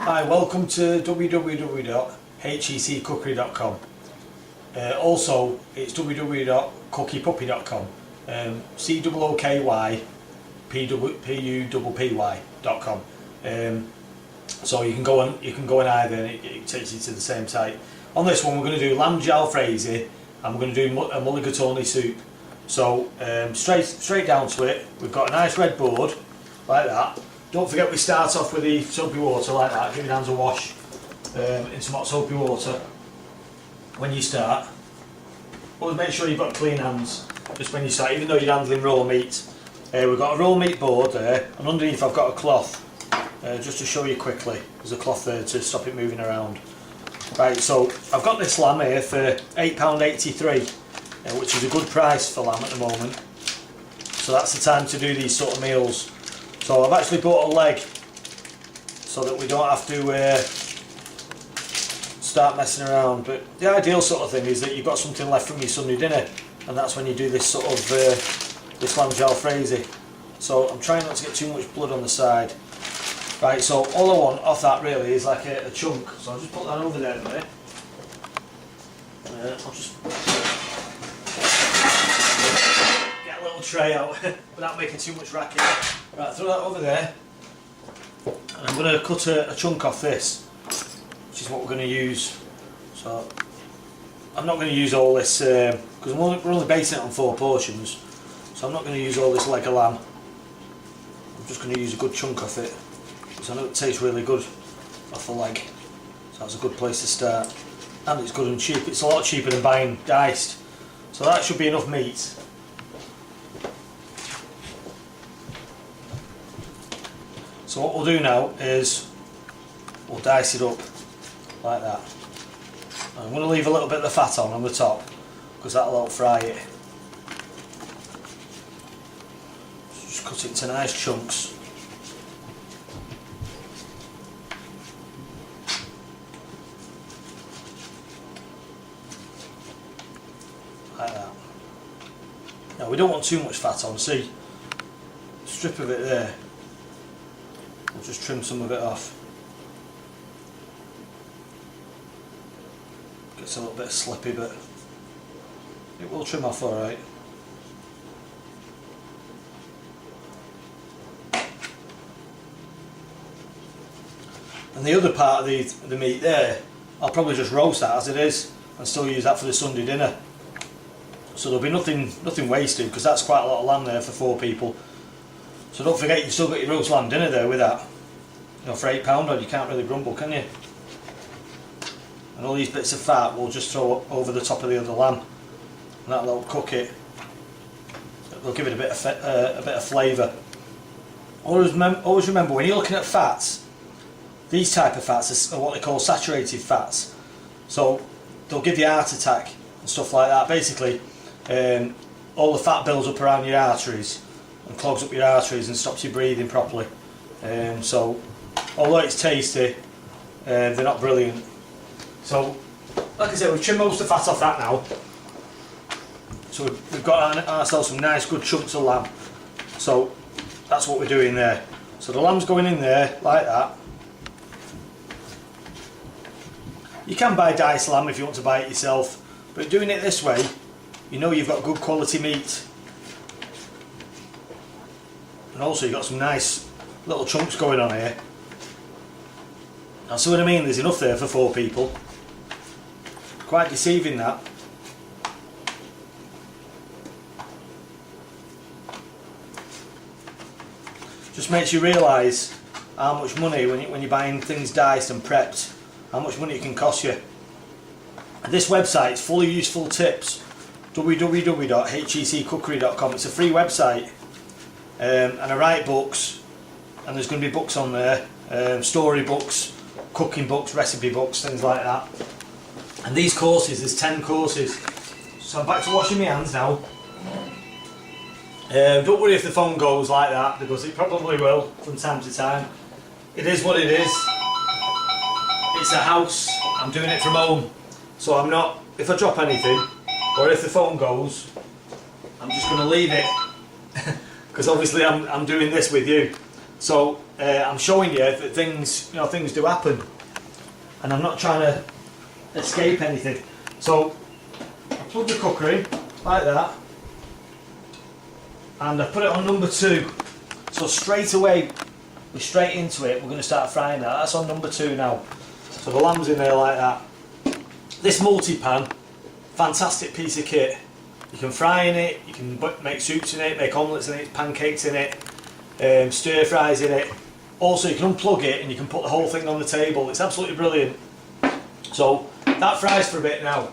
Hi, welcome to www.HECookery.com. Also, it's www.cookiepuppy.com. COOKYPUPPY.com. So you can go on either, and it takes you to the same site. On this one, we're going to do lamb jalfrazi, and we're going to do mulligatawny soup. So straight down to it. We've got a nice red board like that. Don't forget, we start off with the soapy water like that. Give your hands a wash in some hot soapy water when you start. Always make sure you've got clean hands just when you start, even though you're handling raw meat. We've got a raw meat board there, and underneath I've got a cloth, just to show you quickly. There's a cloth there to stop it moving around. Right, so I've got this lamb here for £8.83, which is a good price for lamb at the moment. So that's the time to do these sort of meals. So I've actually bought a leg so that we don't have to start messing around. But the ideal sort of thing is that you've got something left from your Sunday dinner, and that's when you do this sort of this lamb jalfrazi. So I'm trying not to get too much blood on the side. Right, so all I want off that really is like a chunk. So I'll just put that over there a minute. I'll just get a little tray out without making too much racket. Right, throw that over there. And I'm going to cut a chunk off this, which is what we're going to use. So I'm not going to use all this because we're only basing it on 4 portions. So I'm not going to use all this leg of lamb. I'm just going to use a good chunk off it, because I know it tastes really good off the leg. So that's a good place to start. And it's good and cheap. It's a lot cheaper than buying diced. So that should be enough meat. So what we'll do now is we'll dice it up like that. I'm going to leave a little bit of the fat on the top, because that'll help fry it. Just cut it into nice chunks. Like that. Now we don't want too much fat on, see? Strip of it there. We'll just trim some of it off. Gets a little bit slippy, but it will trim off alright. And the other part of the meat there, I'll probably just roast that as it is and still use that for the Sunday dinner. So there'll be nothing wasted, because that's quite a lot of lamb there for 4 people. So don't forget, you've still got your roast lamb dinner there with that. You know, for £8 odd, you can't really grumble, can you? And all these bits of fat we'll just throw over the top of the other lamb, and that'll help cook it. It'll give it a bit of flavour. Always remember, when you're looking at fats, these type of fats are what they call saturated fats. So they'll give you a heart attack and stuff like that. Basically, all the fat builds up around your arteries and clogs up your arteries and stops you breathing properly. So although it's tasty, they're not brilliant. So like I said, we've trimmed most of the fat off that now. So we've got ourselves some nice good chunks of lamb. So that's what we're doing there. So the lamb's going in there like that. You can buy diced lamb if you want to buy it yourself, but doing it this way, you know you've got good quality meat. And also you've got some nice little chunks going on here. Now, see what I mean? There's enough there for 4 people. Quite deceiving, that. Just makes you realise how much money, when you're buying things diced and prepped, how much money it can cost you. And this website is full of useful tips. www.HECookery.com. It's a free website. And I write books, and there's going to be books on there, story books, cooking books, recipe books, things like that. And these courses, there's 10 courses. So I'm back to washing my hands now. Don't worry if the phone goes like that, because it probably will from time to time. It is what it is. It's a house, I'm doing it from home. So I'm not, if I drop anything, or if the phone goes, I'm just going to leave it. Because obviously I'm doing this with you. So I'm showing you that things, things do happen, and I'm not trying to escape anything. So I plug the cooker in like that, and I put it on number 2. So straight away, we're straight into it. We're going to start frying that. That's on number 2 now. So the lamb's in there like that. This multi-pan, fantastic piece of kit. You can fry in it, you can make soups in it, make omelettes in it, pancakes in it, stir fries in it. Also you can unplug it and you can put the whole thing on the table. It's absolutely brilliant. So that fries for a bit now.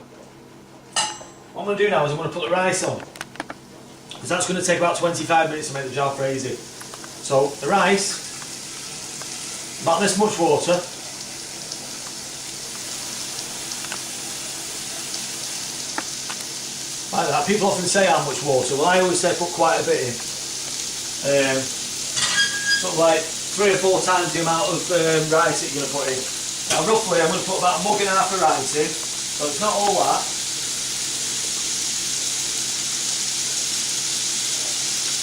What I'm going to do now is I'm going to put the rice on, because that's going to take about 25 minutes to make the jalfrazi. So the rice, about this much water. Like that. People often say how much water. Well, I always say put quite a bit in. Sort of like 3 or 4 times the amount of rice that you're going to put in. Now roughly I'm going to put about a mug and a half of rice in, so it's not all that.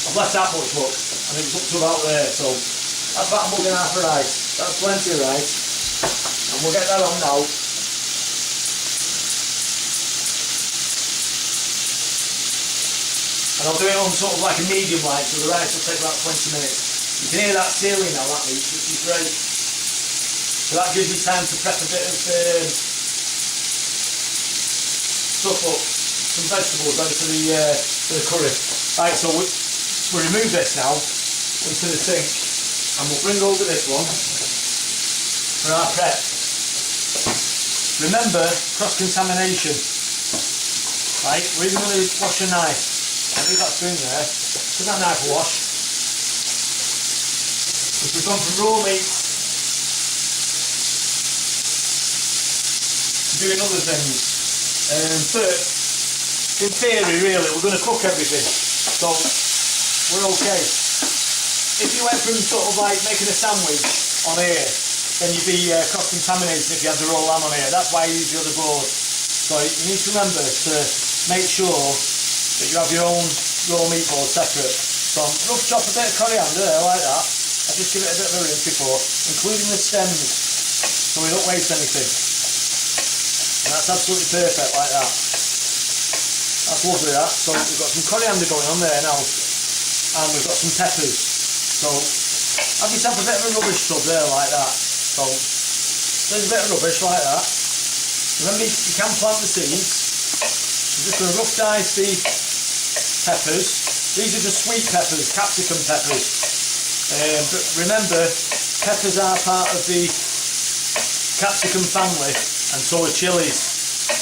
I've left that much, look, and it's up to about there, so that's about a mug and a half of rice. That's plenty of rice, and we'll get that on now. And I'll do it on sort of like a medium light, so the rice will take about 20 minutes. You can hear that searing now, that meat, which is great. So that gives you time to prep a bit of stuff up, some vegetables ready for the curry. Right, so we remove this now into the sink, and we'll bring over this one for our prep. Remember, cross-contamination. Right, we're even going to wash a knife. I'll leave that spoon there. Give that knife a wash. If we've gone from raw meat to doing other things. But in theory, really, we're going to cook everything, so we're okay. If you went from sort of like making a sandwich on here, then you'd be cross-contaminated if you had the raw lamb on here. That's why I use the other board. So you need to remember to make sure that you have your own raw meat board separate. So I'm rough chop a bit of coriander there like that. I just give it a bit of a rinse before, including the stems, so we don't waste anything. And that's absolutely perfect like that. That's lovely that. So we've got some coriander going on there now, and we've got some peppers. So have yourself a bit of a rubbish tub there like that. So there's a bit of rubbish like that. Remember, you can plant the seeds. I'm just going to rough dice the peppers. These are just sweet peppers, capsicum peppers. But remember, peppers are part of the capsicum family, and so are chilies,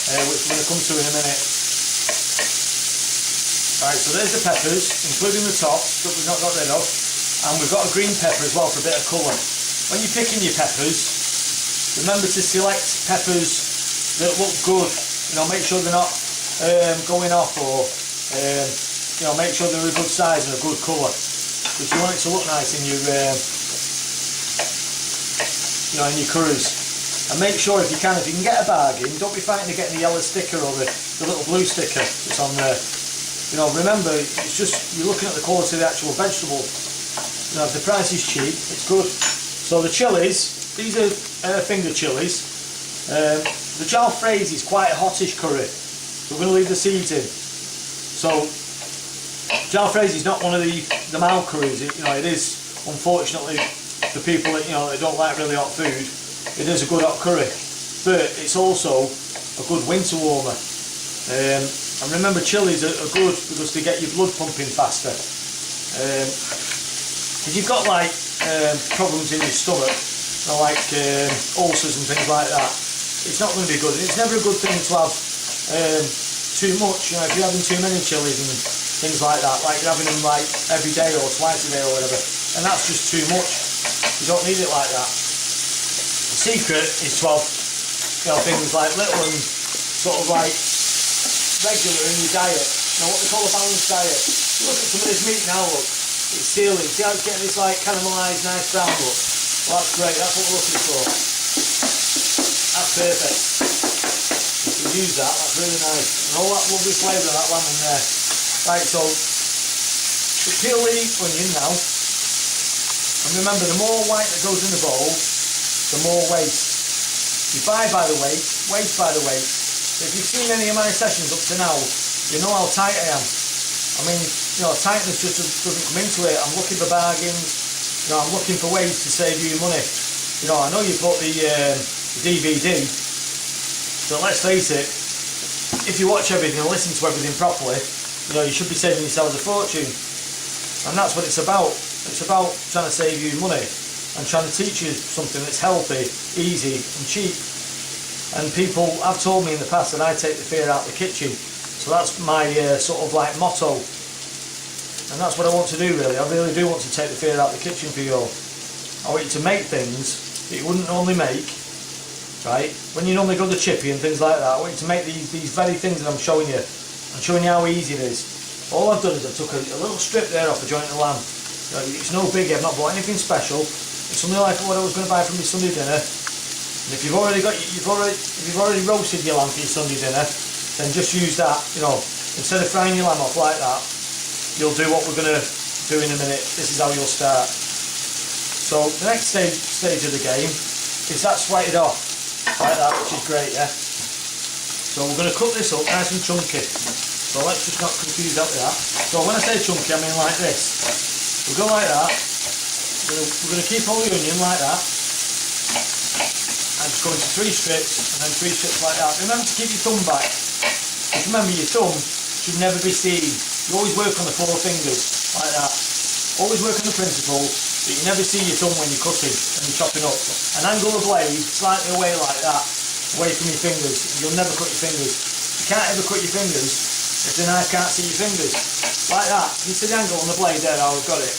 which we're going to come to in a minute. Right, so there's the peppers, including the tops that we've not got rid of, and we've got a green pepper as well for a bit of colour. When you're picking your peppers, remember to select peppers that look good. Make sure they're not going off, or make sure they're a good size and a good colour, because you want it to look nice in your in your curries. And make sure, if you can get a bargain, don't be fighting to get the yellow sticker or the little blue sticker that's on there. Remember, it's just, you're looking at the quality of the actual vegetable. If the price is cheap, it's good. So the chilies, these are finger chilies. The jalfrazi is quite a hottish curry. We're going to leave the seeds in. So jalfrazi is not one of the mild curries. It is, unfortunately, for people that that don't like really hot food, it is a good hot curry. But it's also a good winter warmer. And remember, chilies are good because they get your blood pumping faster. If you've got like problems in your stomach, like ulcers and things like that, it's not going to be good. It's never a good thing to have too much. If you're having too many chilies and things like that, like you're having them like every day or twice a day or whatever, and that's just too much. You don't need it like that. The secret is to have things like little and sort of like regular in your diet. What we call a balanced diet. Look at some of this meat now, look. It's sealing. See how it's getting this like caramelised nice brown look? Well, that's great, that's what we're looking for. That's perfect. You can use that, that's really nice. And all that lovely flavour of that lamb in there. Right, so we peel the onion now. And remember, the more white that goes in the bowl, the more waste. You buy by the weight, waste by the weight. If you've seen any of my sessions up to now, you know how tight I am. I mean, you know, tightness just doesn't come into it. I'm looking for bargains. You know, I'm looking for ways to save you money. You know, I know you bought the DVD, but let's face it, if you watch everything and listen to everything properly, you know, you should be saving yourselves a fortune. And that's what it's about. It's about trying to save you money and trying to teach you something that's healthy, easy and cheap. And people have told me in the past that I take the fear out of the kitchen. So that's my sort of like motto. And that's what I want to do really. I really do want to take the fear out of the kitchen for you all. I want you to make things that you wouldn't normally make, right? When you normally go to chippy and things like that, I want you to make these very things that I'm showing you. I'm showing you how easy it is. All I've done is I took a little strip there off a joint of lamb. You know, it's no big, I've not bought anything special. It's something like what I was going to buy from your Sunday dinner. And if you've already roasted your lamb for your Sunday dinner, then just use that. You know, instead of frying your lamb off like that, you'll do what we're going to do in a minute. This is how you'll start. So the next stage of the game is that sweated off like that, which is great, yeah. So we're going to cut this up nice and chunky. So let's just not confuse that with that. So when I say chunky, I mean like this. We'll go like that. We're going to keep all the onion like that. And just go into 3 strips and then 3 strips like that. Remember to keep your thumb back. Just remember your thumb should never be seen. You always work on the 4 fingers like that. Always work on the principle that you never see your thumb when you're cutting and you're chopping up. And angle the blade slightly away like that, away from your fingers. You'll never cut your fingers. You can't ever cut your fingers if the knife can't see your fingers. Like that. You see the angle on the blade there, how I've got it.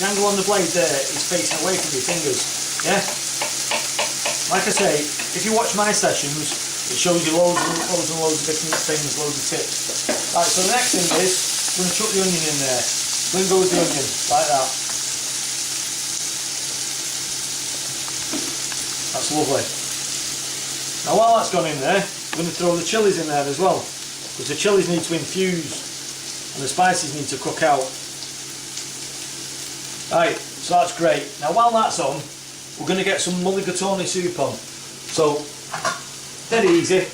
The angle on the blade there is facing away from your fingers. Yeah? Like I say, if you watch my sessions, it shows you loads and loads of different things, loads of tips. Right, so the next thing is, we're going to chuck the onion in there. We're going to go with the onion, like that. That's lovely. Now while that's gone in there, we're going to throw the chillies in there as well. Because the chillies need to infuse and the spices need to cook out. Right, so that's great. Now while that's on, we're going to get some mulligatawny soup on. So, dead easy.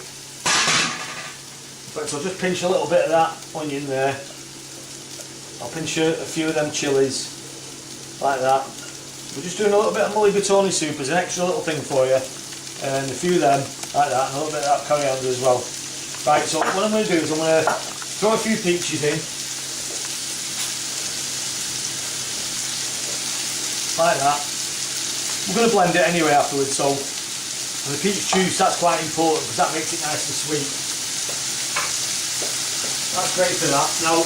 But so I'll just pinch a little bit of that onion there. I'll pinch a few of them chillies, like that. We're just doing a little bit of mulligatawny soup as an extra little thing for you. And a few of them, like that, and a little bit of that coriander as well. Right, so what I'm going to do is I'm going to throw a few peaches in. Like that. We're going to blend it anyway afterwards, so and the peach juice, that's quite important because that makes it nice and sweet. That's great for that. Now,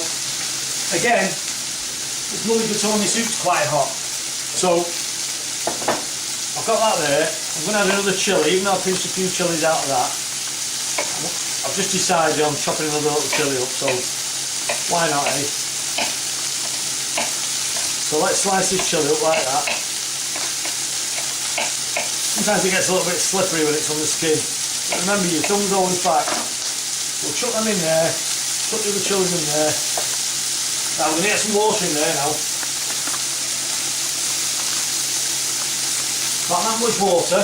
again, this mulligatawny soup's quite hot, so I've got that there. I'm going to add another chilli, even though I've pinched a few chillies out of that. I've just decided I'm chopping another little chilli up, so why not, eh? So let's slice this chilli up like that. Sometimes it gets a little bit slippery when it's on the skin. But remember, your thumb's always back. We'll chuck them in there, chuck the other chillies in there. Now we're going to get some water in there now. About that much water,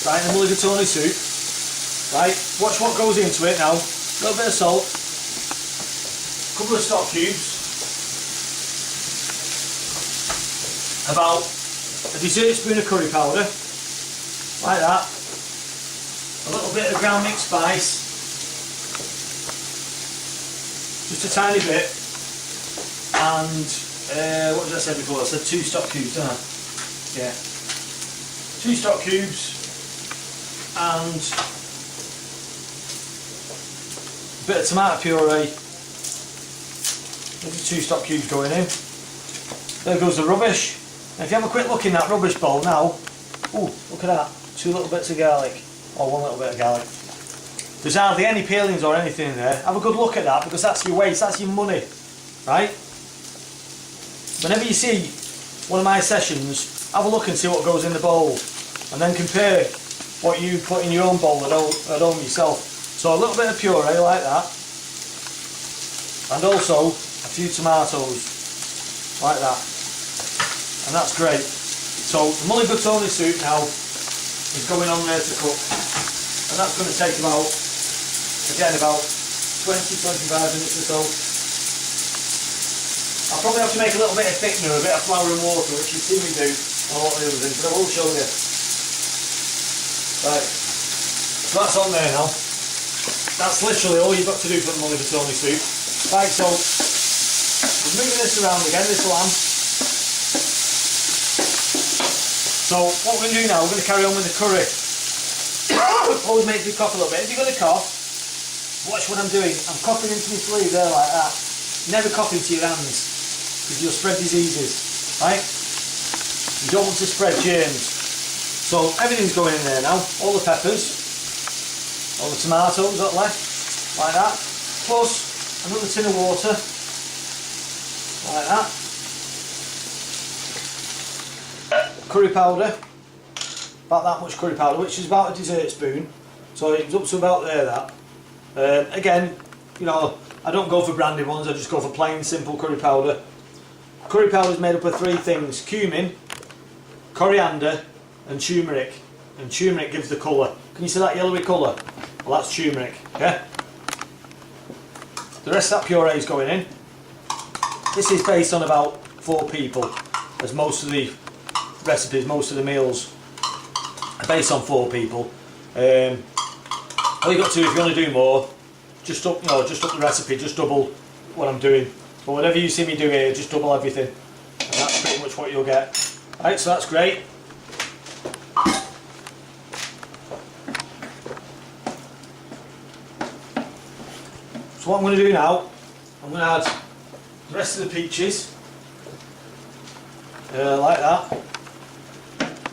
right, in the mulligatawny soup. Right, watch what goes into it now. A little bit of salt, a couple of stock cubes, about a dessert spoon of curry powder, like that, a little bit of ground mixed spice, just a tiny bit, and what did I say before? I said 2 stock cubes, didn't I? Yeah. 2 stock cubes and a bit of tomato puree. There's 2 stock cubes going in. There goes the rubbish. Now if you have a quick look in that rubbish bowl now, ooh, look at that, 2 little bits of garlic, or 1 little bit of garlic. There's hardly any peelings or anything in there. Have a good look at that because that's your waste, that's your money, right? Whenever you see one of my sessions, have a look and see what goes in the bowl, and then compare what you put in your own bowl at home yourself. So a little bit of puree like that, and also a few tomatoes like that. and that's great. So the mulligatawny soup now is going on there to cook, and that's going to take about 20-25 minutes or so. I'll probably have to make a little bit of thickener, a bit of flour and water, which you've seen me do on a lot of the other things, but I will show you. Right, so that's on there now. That's literally all you've got to do for the mulligatawny soup. Right, so we're moving this around again, this lamb. So what we're going to do now, we're going to carry on with the curry. Always makes me cough a little bit. If you're going to cough, watch what I'm doing. I'm coughing into my sleeve there like that. Never cough into your hands, because you'll spread diseases, right? You don't want to spread germs. So everything's going in there now. All the peppers, all the tomatoes that left, like that. Plus another tin of water, like that. Curry powder, about that much curry powder, which is about a dessert spoon. So it's up to about there, that. Again, you know, I don't go for branded ones, I just go for plain, simple curry powder. Curry powder is made up of 3 things: cumin, coriander and turmeric. And turmeric gives the colour. Can you see that yellowy colour? Well, that's turmeric, yeah? The rest of that puree is going in. This is based on about 4 people, as most of the recipes, most of the meals are based on 4 people. All you got to do, if you want to do more, just up the recipe, just double what I'm doing. But whatever you see me do here, just double everything. And that's pretty much what you'll get. Right, so that's great. So what I'm going to do now, I'm going to add the rest of the peaches, like that.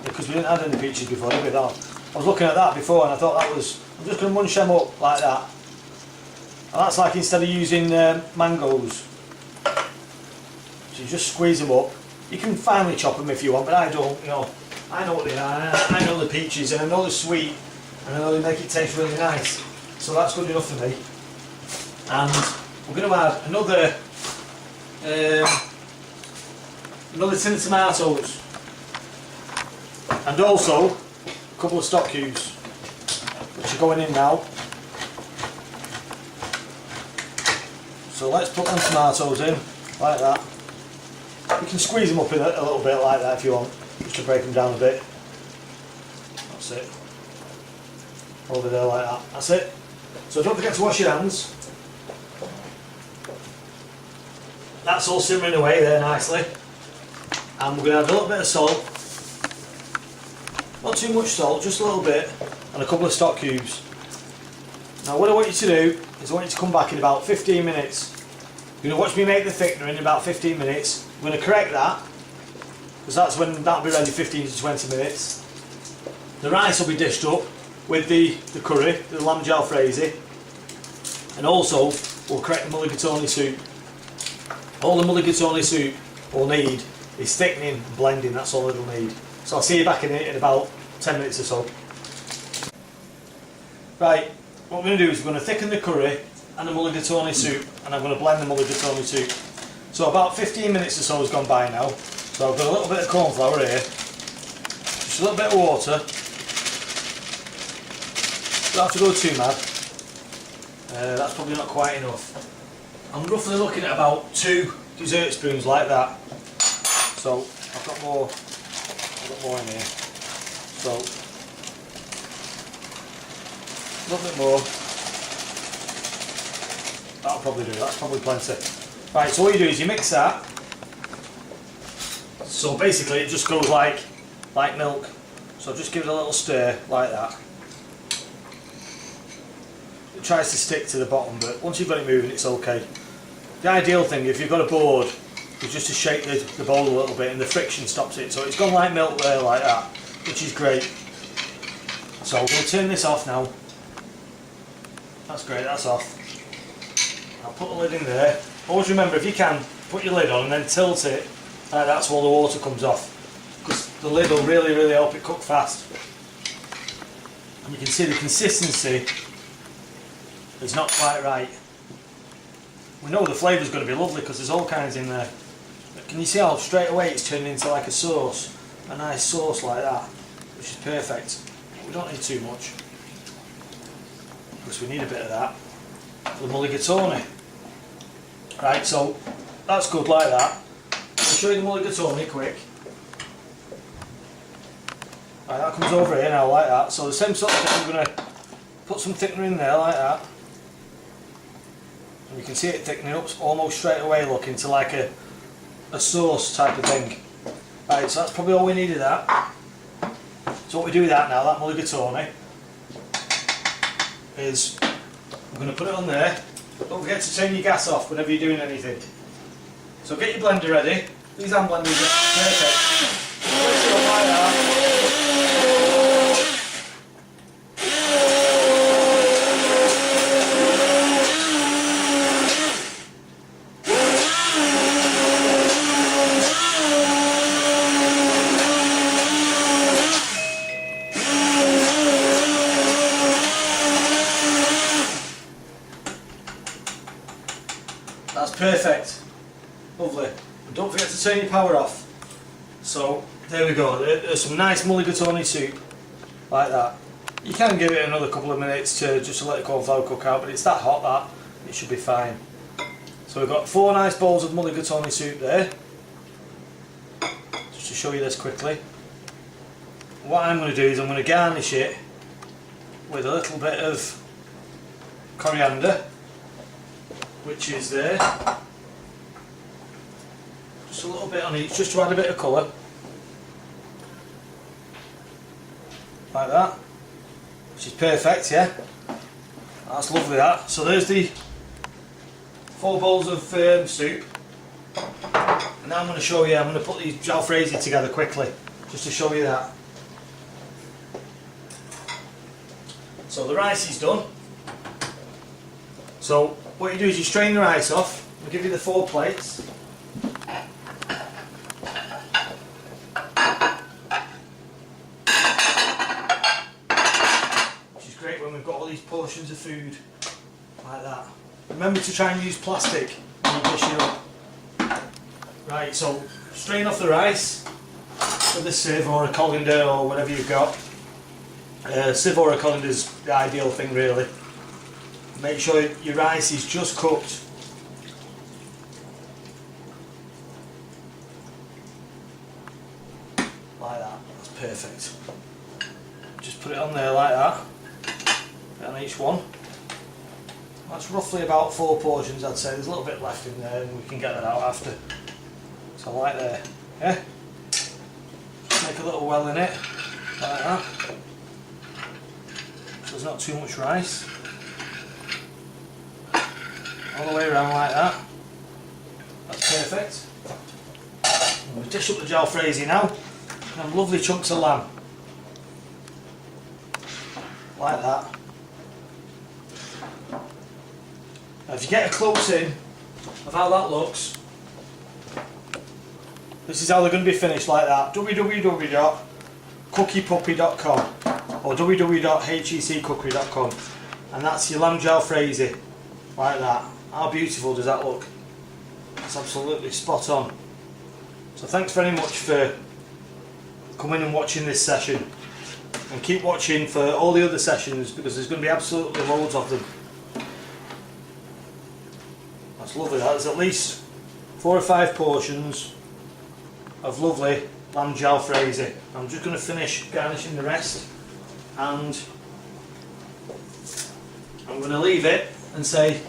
Because we didn't add any peaches before, did we? I was looking at that before and I thought that was, I'm just going to munch them up like that. And that's like instead of using mangoes. So you just squeeze them up. You can finely chop them if you want, but I don't, you know. I know what they are, I know the peaches and I know they're sweet and I know they make it taste really nice. So that's good enough for me. And we're going to add another tin of tomatoes. And also a couple of stock cubes, which are going in now. So let's put them tomatoes in, like that. You can squeeze them up in a little bit like that if you want, just to break them down a bit. That's it. Over there like that, that's it. So don't forget to wash your hands. That's all simmering away there nicely. And we're going to add a little bit of salt. Not too much salt, just a little bit, and a couple of stock cubes. Now what I want you to do is I want you to come back in about 15 minutes. You're going to watch me make the thickener in about 15 minutes. We're going to correct that, because that's when that'll be ready, 15 to 20 minutes. The rice will be dished up with the curry, the lamb jalfrazi, and also we'll correct the mulligatawny soup. All the mulligatawny soup will need is thickening and blending, that's all it'll need. So I'll see you back in it in about 10 minutes or so. Right, what we're going to do is we're going to thicken the curry and the mulligatawny soup, and I'm going to blend the mulligatawny soup. So about 15 minutes or so has gone by now. So I've got a little bit of corn flour here, just a little bit of water. Don't have to go too mad. That's probably not quite enough. I'm roughly looking at about 2 dessert spoons like that. So I've got more in here. So a little bit more. That'll probably do. That's probably plenty. Right, so what you do is you mix that. So basically it just goes like milk. So just give it a little stir like that. It tries to stick to the bottom, but once you've got it moving, it's okay. The ideal thing, if you've got a board, is just to shake the bowl a little bit, and the friction stops it. So it's gone like milk there, like that, which is great. So we'll turn this off now. That's great, that's off. I'll put the lid in there. Always remember, if you can, put your lid on and then tilt it like that so all the water comes off, because the lid will really, really help it cook fast. And you can see the consistency is not quite right. We know the flavour's going to be lovely because there's all kinds in there. Can you see how straight away it's turned into like a sauce? A nice sauce like that, which is perfect. We don't need too much, because we need a bit of that for the mulligatawny. Right, so that's good like that. I'll show you the mulligatawny quick. Right, that comes over here now like that. So the same sort of thing, I'm going to put some thickener in there like that. And you can see it thickening up almost straight away, look, into like a sauce type of thing. Right, so that's probably all we need of that. So what we do with that now, that mulligatawny, is I'm going to put it on there. Don't forget to turn your gas off whenever you're doing anything. So get your blender ready. These hand blenders are perfect. Place it on like that. That's perfect. Lovely. And don't forget to turn your power off. So there we go. There's some nice mulligatawny soup like that. You can give it another couple of minutes to just to let the cornflour cook out, but it's that hot that it should be fine. So we've got 4 nice bowls of mulligatawny soup there. Just to show you this quickly. What I'm going to do is I'm going to garnish it with a little bit of coriander, which is there. Just a little bit on each, just to add a bit of colour. Like that. Which is perfect, yeah? That's lovely that. So there's the 4 bowls of soup. And now I'm going to show you, I'm going to put these jalfrazi together quickly, just to show you that. So the rice is done. So what you do is you strain the rice off. I'll give you the 4 plates. Which is great when we've got all these portions of food like that. Remember to try and use plastic when you dish it up. Right, so strain off the rice with a sieve or a colander or whatever you've got. Sieve or a colander is the ideal thing really. Make sure your rice is just cooked. Like that, that's perfect. Just put it on there like that, on each one. That's roughly about 4 portions I'd say, there's a little bit left in there and we can get that out after. So like there, yeah? Just make a little well in it, like that. So there's not too much rice. All the way around like that. That's perfect. And we'll dish up the jalfrazi now. And have lovely chunks of lamb. Like that. Now if you get a close in of how that looks, this is how they're going to be finished like that. www.cookiepuppy.com or www.HECookery.com, and that's your lamb jalfrazi. Like that. How beautiful does that look? It's absolutely spot on. So thanks very much for coming and watching this session, and keep watching for all the other sessions because there's going to be absolutely loads of them. That's lovely. There's at least 4 or 5 portions of lovely lamb jalfrazi. I'm just going to finish garnishing the rest, and I'm going to leave it and say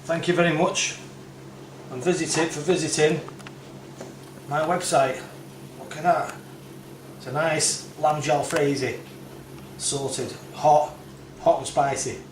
thank you very much and visiting my website. Look at that. It's a nice lamb jalfrazi, sorted, hot and spicy.